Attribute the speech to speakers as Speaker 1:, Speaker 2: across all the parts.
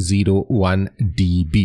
Speaker 1: 0.1 dB۔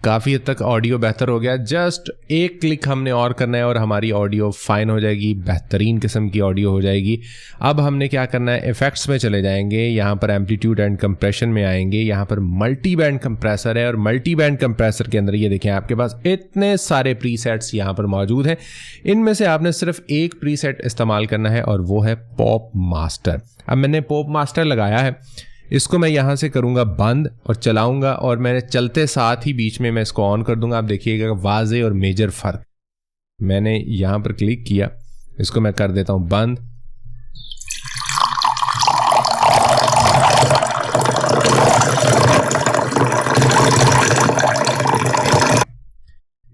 Speaker 1: काफ़ी हद तक ऑडियो बेहतर हो गया। जस्ट एक क्लिक हमने और करना है और हमारी ऑडियो फाइन हो जाएगी, बेहतरीन किस्म की ऑडियो हो जाएगी। अब हमने क्या करना है, इफ़ेक्ट्स में चले जाएंगे, यहाँ पर एम्पलीट्यूड एंड कंप्रेशन में आएंगे, यहाँ पर मल्टी बैंड कंप्रेसर है और मल्टी बैंड कंप्रेसर के अंदर ये देखें आपके पास इतने सारे प्रीसेट्स यहाँ पर मौजूद हैं। इनमें से आपने सिर्फ एक प्रीसेट इस्तेमाल करना है और वो है पॉप मास्टर। अब मैंने पॉप मास्टर लगाया है, इसको मैं यहाँ से करूँगा बंद और चलाऊँगा और मैंने चलते साथ ही बीच में मैं इसको ऑन कर दूँगा। आप देखिएगा वाज़े और मेजर फ़र्क। मैंने यहाँ पर क्लिक किया, इसको मैं कर देता हूँ बंद।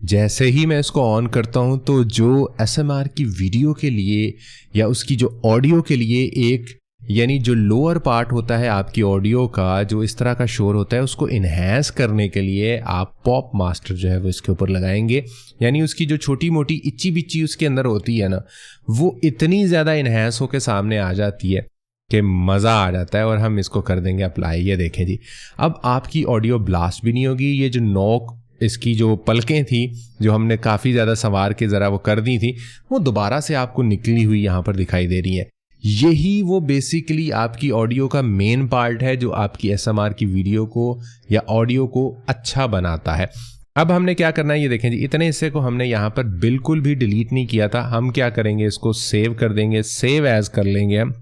Speaker 1: जैसे ही मैं इसको ऑन करता हूँ तो जो एसएमआर की वीडियो के लिए या उसकी जो ऑडियो के लिए एक यानी जो लोअर पार्ट होता है आपकी ऑडियो का, जो इस तरह का शोर होता है, उसको इन्हेंस करने के लिए आप पॉप मास्टर जो है वो इसके ऊपर लगाएंगे। यानी उसकी जो छोटी मोटी इच्ची बिच्ची उसके अंदर होती है ना, वो इतनी ज़्यादा इन्हेंस होकर सामने आ जाती है कि मज़ा आ जाता है। और हम इसको कर देंगे अप्लाई। ये देखें जी, अब आपकी ऑडियो ब्लास्ट भी नहीं होगी। ये जो नोक इसकी जो पलकें थी जो हमने काफ़ी ज़्यादा संवार के ज़रा वो कर दी थी, वो दोबारा से आपको निकली हुई यहाँ पर दिखाई दे रही है। यही वो बेसिकली आपकी ऑडियो का मेन पार्ट है जो आपकी एसएमआर की वीडियो को या ऑडियो को अच्छा बनाता है। अब हमने क्या करना है, ये देखें जी, इतने हिस्से को हमने यहाँ पर बिल्कुल भी डिलीट नहीं किया था। हम क्या करेंगे, इसको सेव कर देंगे, सेव एज कर लेंगे। हम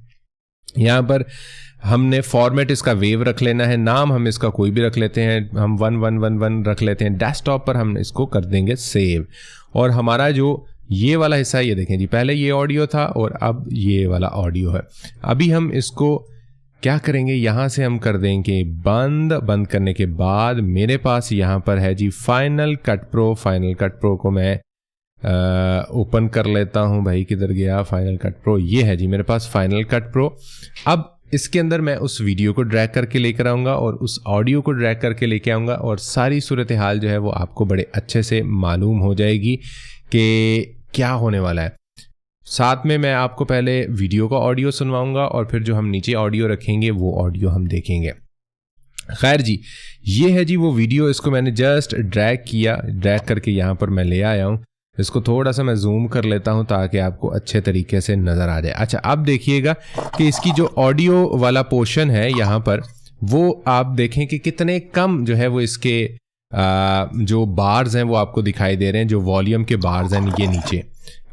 Speaker 1: यहाँ पर हमने फॉर्मेट इसका वेव रख लेना है, नाम हम इसका कोई भी रख लेते हैं, हम 1111 रख लेते हैं। डेस्कटॉप पर हम इसको कर देंगे सेव। और हमारा जो ये वाला हिस्सा है, ये देखें जी, पहले ये ऑडियो था और अब ये वाला ऑडियो है। अभी हम इसको क्या करेंगे, यहाँ से हम कर देंगे बंद। बंद करने के बाद मेरे पास यहाँ पर है जी final cut pro. Final cut pro को मैं ओपन कर लेता हूँ। भाई किधर गया फाइनल कट प्रो? ये है जी मेरे पास फाइनल कट प्रो। अब इसके अंदर मैं उस वीडियो को ड्रैग करके लेकर आऊँगा और उस ऑडियो को ड्रैग करके लेके आऊँगा और सारी सूरत हाल जो है वो आपको बड़े अच्छे से मालूम हो जाएगी कि क्या होने वाला है। साथ में मैं आपको पहले वीडियो का ऑडियो सुनवाऊंगा और फिर जो हम नीचे ऑडियो रखेंगे वो ऑडियो हम देखेंगे। खैर जी, ये है जी वो वीडियो। इसको मैंने जस्ट ड्रैग किया, ड्रैग करके यहाँ पर मैं ले आया हूँ। इसको थोड़ा सा मैं जूम कर लेता हूँ ताकि आपको अच्छे तरीके से नज़र आ जाए। अच्छा, अब देखिएगा कि इसकी जो ऑडियो वाला पोर्शन है यहाँ पर, वो आप देखें कि कितने कम जो है वो इसके जो बार्स हैं वो आपको दिखाई दे रहे हैं, जो वॉल्यूम के बार्स हैं ये नीचे।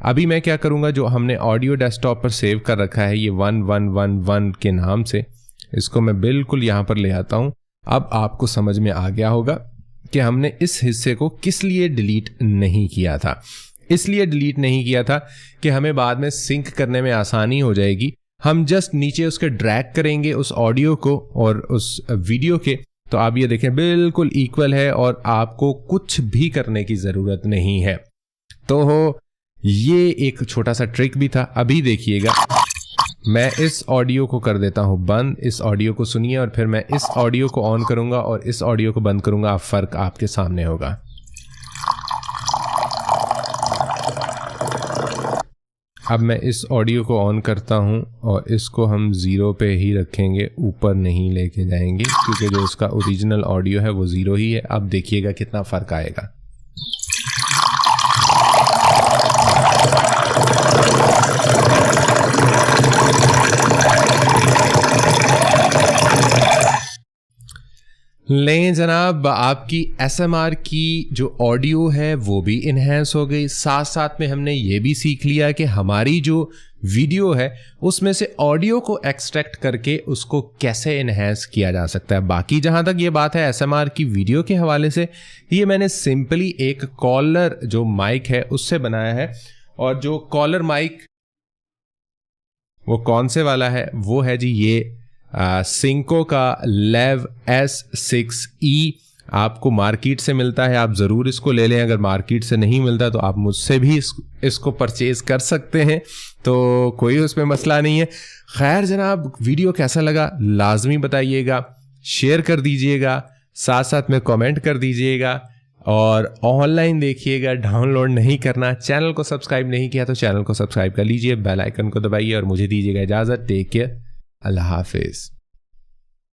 Speaker 1: अभी मैं क्या करूँगा, जो हमने ऑडियो डेस्कटॉप पर सेव कर रखा है ये 1111 के नाम से, इसको मैं बिल्कुल यहाँ पर ले आता हूँ। अब आपको समझ में आ गया होगा कि हमने इस हिस्से को किस लिए डिलीट नहीं किया था। इसलिए डिलीट नहीं किया था कि हमें बाद में सिंक करने में आसानी हो जाएगी। हम जस्ट नीचे उसके ड्रैग करेंगे उस ऑडियो को और उस वीडियो के, तो आप ये देखें बिल्कुल इक्वल है और आपको कुछ भी करने की ज़रूरत नहीं है। तो ये एक छोटा सा ट्रिक भी था। अभी देखिएगा, मैं इस ऑडियो को कर देता हूँ बंद। इस ऑडियो को सुनिए और फिर मैं इस ऑडियो को ऑन करूँगा और इस ऑडियो को बंद करूँगा। फ़र्क आपके सामने होगा। अब मैं इस ऑडियो को ऑन करता हूं और इसको हम 0 पे ही रखेंगे, ऊपर नहीं लेके जाएंगे क्योंकि जो इसका ओरिजिनल ऑडियो है वो 0 ही है। अब देखिएगा कितना फ़र्क आएगा। लें जनाब, आपकी एसएमआर की जो ऑडियो है वो भी इन्हेंस हो गई। साथ साथ में हमने ये भी सीख लिया कि हमारी जो वीडियो है उसमें से ऑडियो को एक्सट्रैक्ट करके उसको कैसे इन्हेंस किया जा सकता है। बाकी जहाँ तक ये बात है एसएमआर की वीडियो के हवाले से, ये मैंने सिंपली एक कॉलर जो माइक है उससे बनाया है। और जो कॉलर माइक वो कौन से वाला है, वो है जी ये सिंको का लेव S6E। आपको मार्केट से मिलता है, आप ज़रूर इसको ले लें। अगर मार्केट से नहीं मिलता तो आप मुझसे भी इसको परचेज़ कर सकते हैं, तो कोई उसमें मसला नहीं है। खैर जनाब, वीडियो कैसा लगा लाजमी बताइएगा, शेयर कर दीजिएगा, साथ साथ में कमेंट कर दीजिएगा और ऑनलाइन देखिएगा, डाउनलोड नहीं करना। चैनल को सब्सक्राइब नहीं किया तो चैनल को सब्सक्राइब कर लीजिए, बेल आइकन को दबाइए और मुझे दीजिएगा इजाज़त। टेक केयर, अल्लाह हाफिज़।